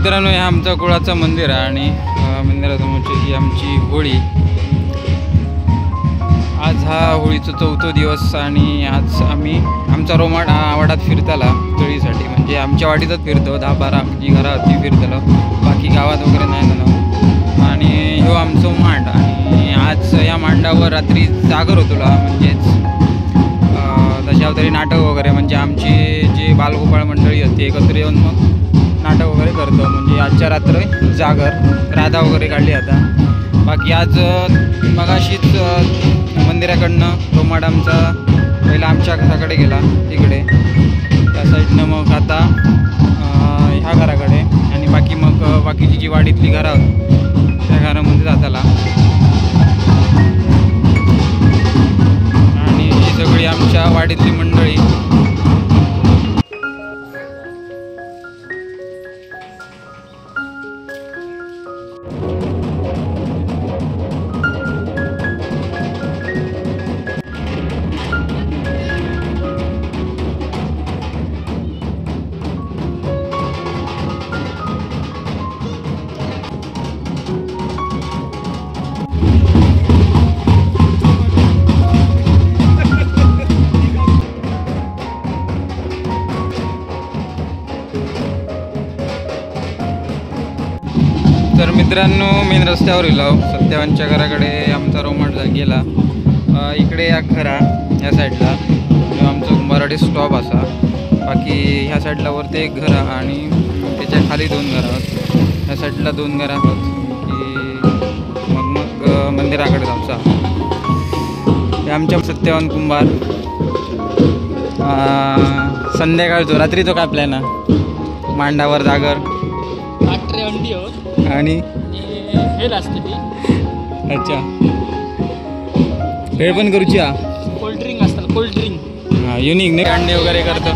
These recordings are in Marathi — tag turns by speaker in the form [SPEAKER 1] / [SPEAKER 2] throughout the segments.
[SPEAKER 1] मित्रांनो, हे आमचं कुळाचं मंदिर आहे आणि मंदिरासमोरची ही आमची होळी। आज हा होळीचा 4था दिवस आणि आज आम्ही आमचा रोमाड वाडात फिरताला तळीसाठी, म्हणजे आमच्या वाडीतच फिरतो। 10-12 जी घरा ती फिरतलो, बाकी गावात वगैरे नाही ना। आणि ह्यो आमचो मांड आणि आज या मांडावर रात्री जागर होतला, म्हणजेच तशावर तरी नाटक वगैरे, म्हणजे आमची जी बालगोपाळ मंडळी होती एकत्र येऊन मग नाटक वगैरे करतो। म्हणजे आजच्या रात्र जागर राधा वगैरे काढली आता। बाकी आज मगाशीच मंदिराकडनं रोमाड आमचा पहिला आमच्या घराकडे गेला तिकडे त्या साईडनं, मग आता ह्या घराकडे आणि बाकी मग बाकीची जी वाडीतली घरं त्या घरामध्ये जाताला। आणि ही सगळी आमच्या वाडीतली मंडळी। तर मित्रांनो, मेन रस्त्यावर गेलो, सत्यवानच्या घराकडे आमचा रोमाड गेला। इकडे या घरा ह्या साईडला आमचं मराठी स्टॉप असा, बाकी ह्या साईडला वरती एक घर आणि त्याच्या खाली 2 घरं आहेत, ह्या साईडला 2 घरं आहेत की मग मंदिराकडे जाऊचा। हे आमच्या सत्यवान कुंभार संध्याकाळचो रात्रीचो काय प्लॅन आहे मांडावर जागर
[SPEAKER 2] अंडी
[SPEAKER 1] आणि
[SPEAKER 2] हेल असते ती।
[SPEAKER 1] अच्छा, खेळ पण करूची हा,
[SPEAKER 2] कोल्ड्रिंक असतात कोल्ड्रिंक।
[SPEAKER 1] हां, युनिक नाही, अंडे वगैरे करतो।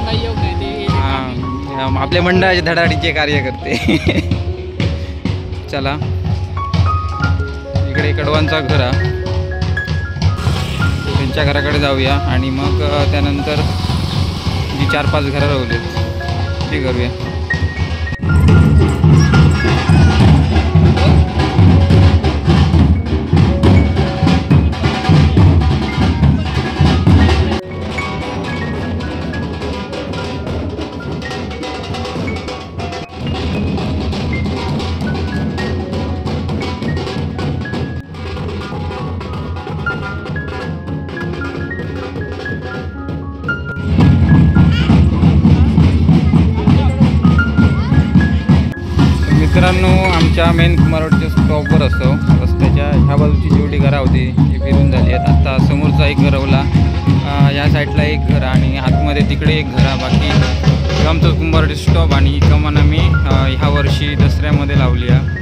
[SPEAKER 1] हां, आपल्या मंडळाचे धडाडीचे कार्य करते। चला, इकडे कडवांचा घर आहे, त्यांच्या घराकडे जाऊया आणि मग त्यानंतर जी 4-5 घरं राहिली ती करूया। मित्रांनो, आमच्या मेन कुमारवाडीच्या स्टॉपवर असतो, रस्त्याच्या ह्या बाजूची जेवढी घरं होती ती फिरून झाली आहेत। आता समोरचा एक घरवला, या साईडला एक घर आणि आतमध्ये तिकडे एक घर। बाकी आमचं कुंभारवाडी स्टॉप आणि ही कमान आम्ही ह्या वर्षी दसऱ्यामध्ये लावली आहे।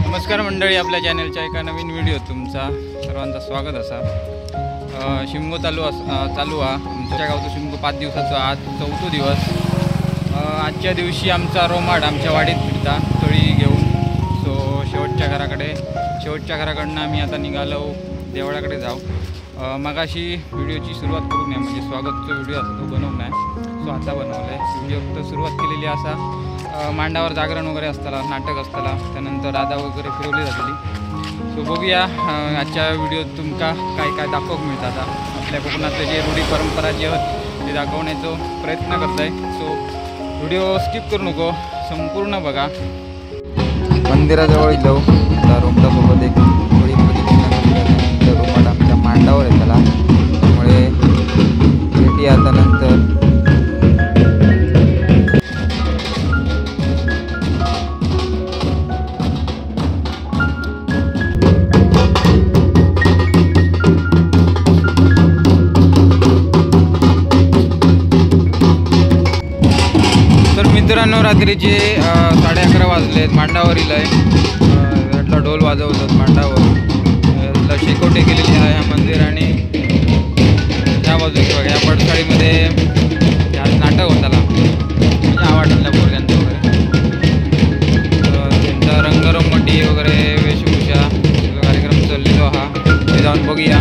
[SPEAKER 1] नमस्कार मंडळी, आपल्या चॅनलच्या एका नवीन व्हिडिओ तुमचा सर्वांचं स्वागत असा। शिमगो चालू हा आमच्या गावचं शिमगो 5 दिवसाचा, आज 4था दिवस। आजच्या दिवशी आमचा रोमाड आमच्या वाडीत फिरता तळी घेऊन। सो शेवटच्या घराकडनं आम्ही आता निघालो देवळाकडे जाऊ। मगाशी व्हिडिओची सुरुवात करू नये, म्हणजे स्वागतचा व्हिडिओ असतो तो बनवून नाही, सो आता बनवला आहे व्हिडिओ। फक्त सुरुवात केलेली असा मांडावर जागरण वगैरे असताना, नाटक असताना, त्यानंतर राधा वगैरे फिरवली जातली। सो बघूया आजच्या व्हिडिओत तुमका काय काय दाखवूक मिळतात। आपल्या कोकणातले जे रूढी परंपरा जे आहेत ते दाखवण्याचा प्रयत्न करत आहे। सो व्हिडिओ स्किप करू नको, संपूर्ण बघा। मंदिराजवळ जाऊ, रोमडासोबत एक थोडी रोमाड आमच्या मांडावर आहे त्याला, त्यामुळे भेटी आता नंतर। मित्रांनो, रात्रीचे 11:30 वाजलेत, मांडावर इलाय ढोल वाजवतात मांडावर। शेकोटी केलेली आहे ह्या मंदिर आणि त्या बाजूला बघा या पडसाळीमध्ये आज नाटक होताला म्हणजे आवडलं पोरग्यांचं वगैरे त्यांचा रंगरंगोटी वगैरे वेशभूषा कार्यक्रम चाललेलो हा ते जाऊन बघूया.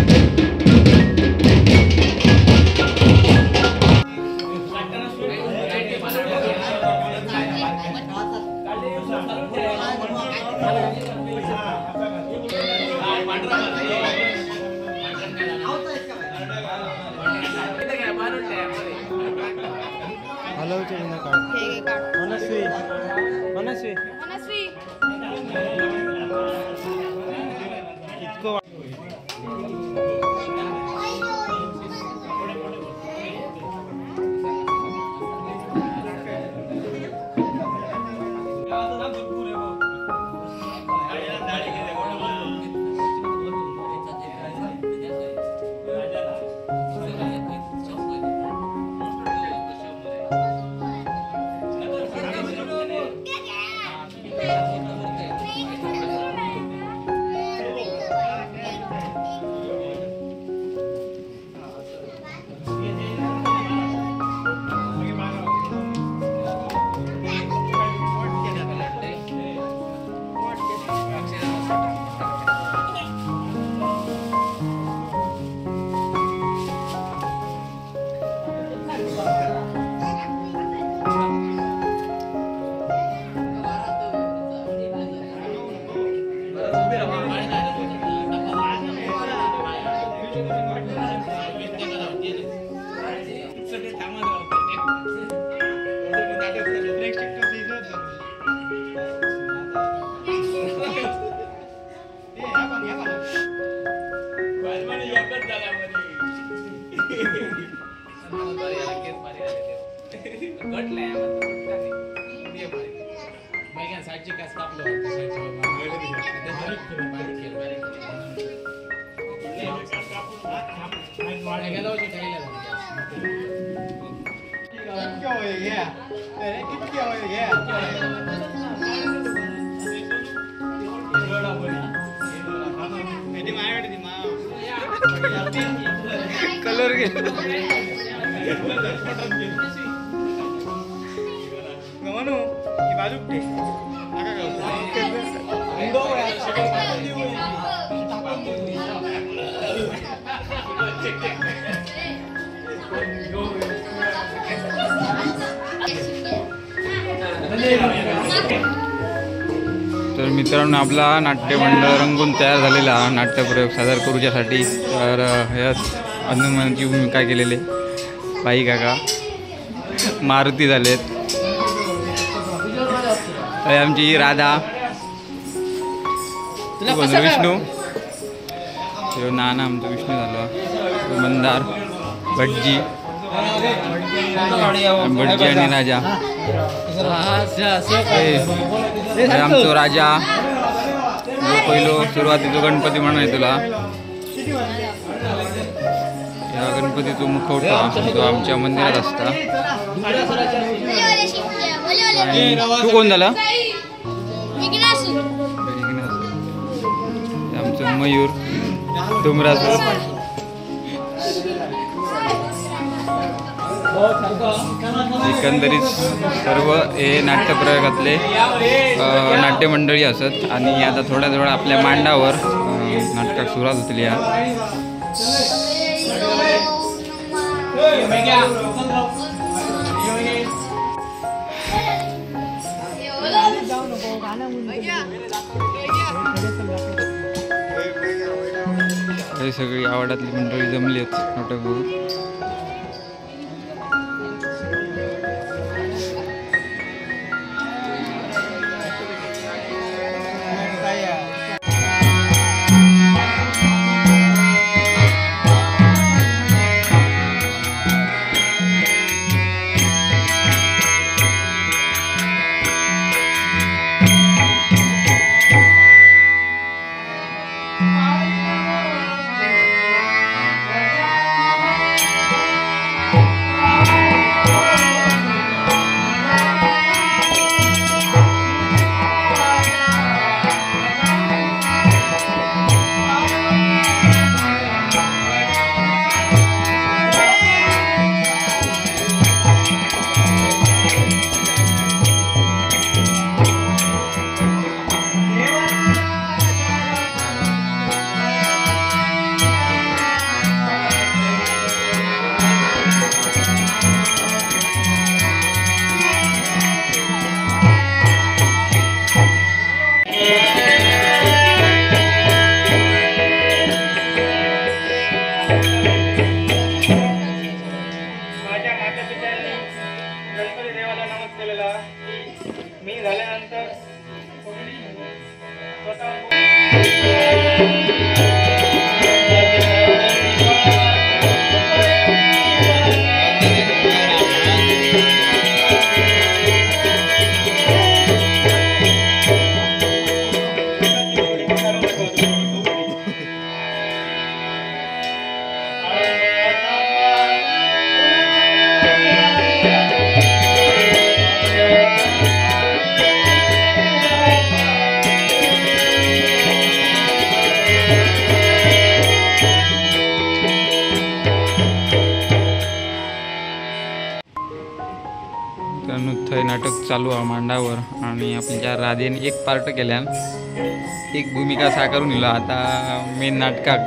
[SPEAKER 1] कलर घे म्हणू ही बाजू कुठे तर मित्रांनो आपला नाट्यमंडळ रंगून तयार झालेला नाट्यप्रयोग सादर करूच्यासाठी तर यात हनुमानची भूमिका केलेले बाई काका मारुती झालेत. आमची राधा विष्णू नाना आमचं विष्णू झालं मंदार भटजी भटजी आणि राजा आमचो राजा जो पहिलो सुरुवातीचो गणपती म्हणाय तुला या गणपतीचो मुखवटा जो आमच्या मंदिरात असता. तू कोण झाला आमचं मयूर डोंगराचं एकंदरीत सर्व हे नाट्यप्रयोगातले नाट्यमंडळी असत आणि आता थोड्या थोड्या आपल्या मांडावर नाटकात सुरुवात होतली या हे सगळी आवडातली मंडळी जमली आहेत नाटक बघून. थंय नाटक चालू आहे मांडावर आणि आपल्या राधेने एक पार्ट केल्यान एक भूमिका साकारून दिला. आता मेन नाटकाक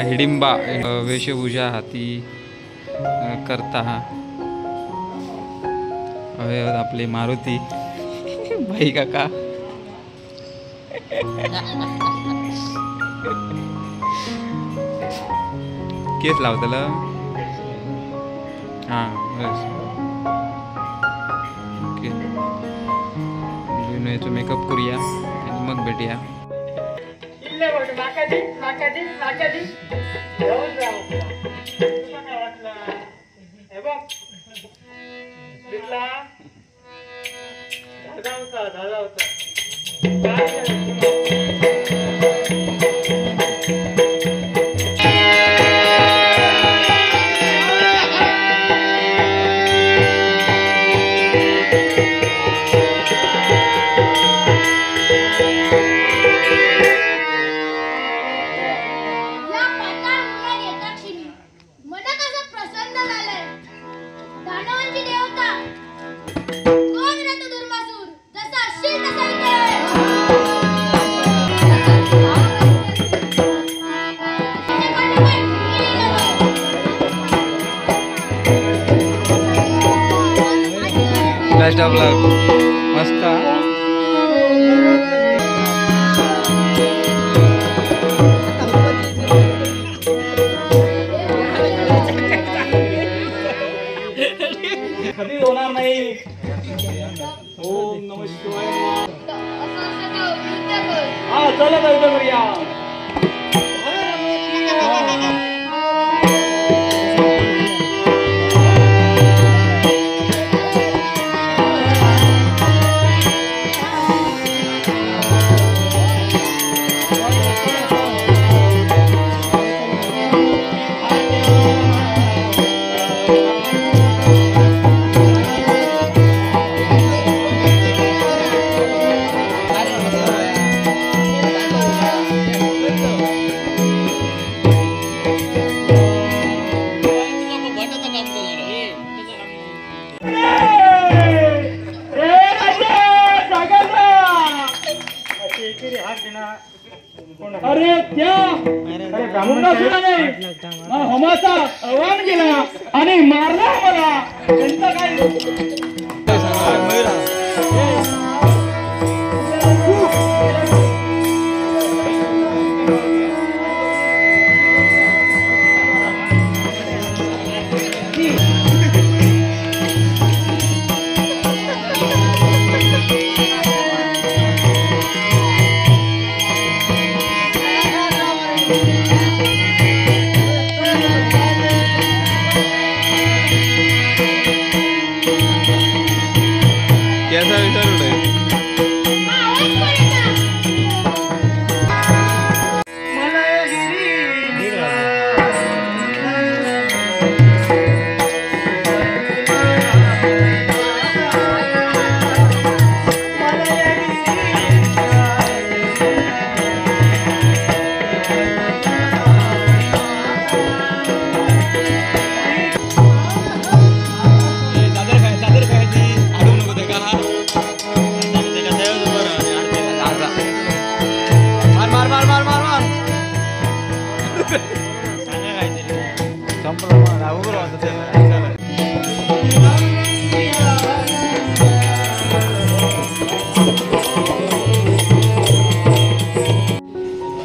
[SPEAKER 1] हिडिंबा वेशभूषा हाती करता हवे आपले मारुती भाई काका केस लावतलं. हां बस याचं मेकअप करूया आणि मग भेटूया. बेस्ट ऑफ लक. मस्त.
[SPEAKER 2] कधी होणार नाही. ओम नमः शिवाय. हा चला जायचं करूया. अरे त्या हमाचा आव्हान केला आणि मारला मला. त्यांचा काय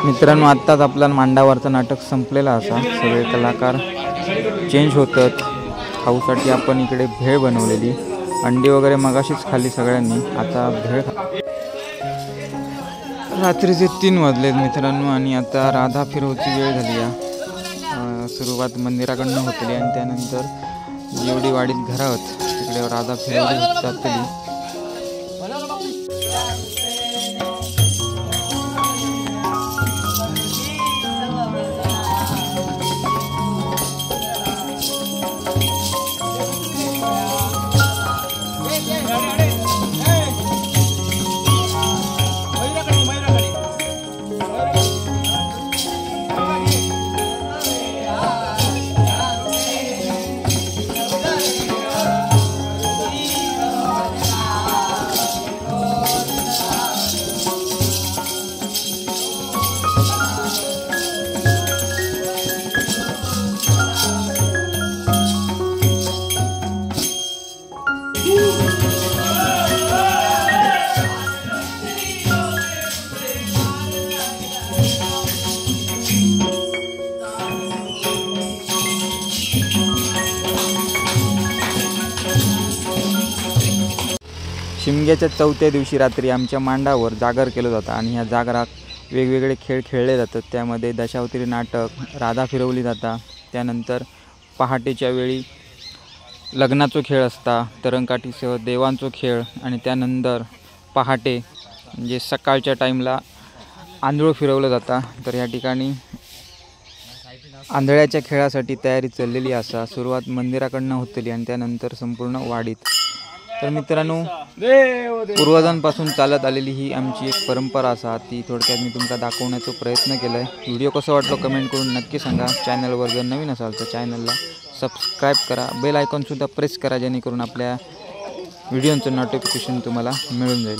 [SPEAKER 1] मित्रांनो, आत्ताच आपल्या मांडावरचं नाटक संपलेलं असा. सगळे कलाकार चेंज होतात. खाऊसाठी आपण इकडे भेळ बनवलेली. अंडी वगैरे मगाशीच खाल्ली सगळ्यांनी, आता भेळ रात्रीचे 3 वाजलेत मित्रांनो आणि आता राधा फिरवची वेळ झाली आहे. सुरुवात मंदिराकडनं होतली आणि त्यानंतर जेवढी वाडीत घरं होत तिकडे राधा फिरवली जातली. शिमग्याच्या 4थ्या दिवशी रात्री आमच्या मांडावर जागर केलं जातं आणि ह्या जागरात वेगवेगळे खेळ खेळले जातात. त्यामध्ये दशावतारी नाटक, राधा फिरवली जाता, त्यानंतर पहाटेच्या वेळी लग्नाचो खेळ असता, तरंगकाठीसह देवांचो खेळ आणि त्यानंतर पहाटे म्हणजे सकाळच्या टाईमला आंधळं फिरवलं जातं. तर ह्या ठिकाणी आंधळ्याच्या खेळासाठी तयारी चाललेली असा. सुरुवात मंदिराकडनं होतली आणि त्यानंतर संपूर्ण वाडीत. तर मित्रांनो, पूर्वजांपासून चालत आलेली ही आमची एक परंपरा असा, ती थोडक्यात मी तुमचा दाखवण्याचा प्रयत्न केला आहे. व्हिडिओ कसं वाटलं कमेंट करून नक्की सांगा. चॅनलवर जर नवीन असाल तर चॅनलला सबस्क्राईब करा, बेल आयकॉनसुद्धा प्रेस करा, जेणेकरून आपल्या व्हिडिओचं नोटिफिकेशन तुम्हाला मिळून जाईल.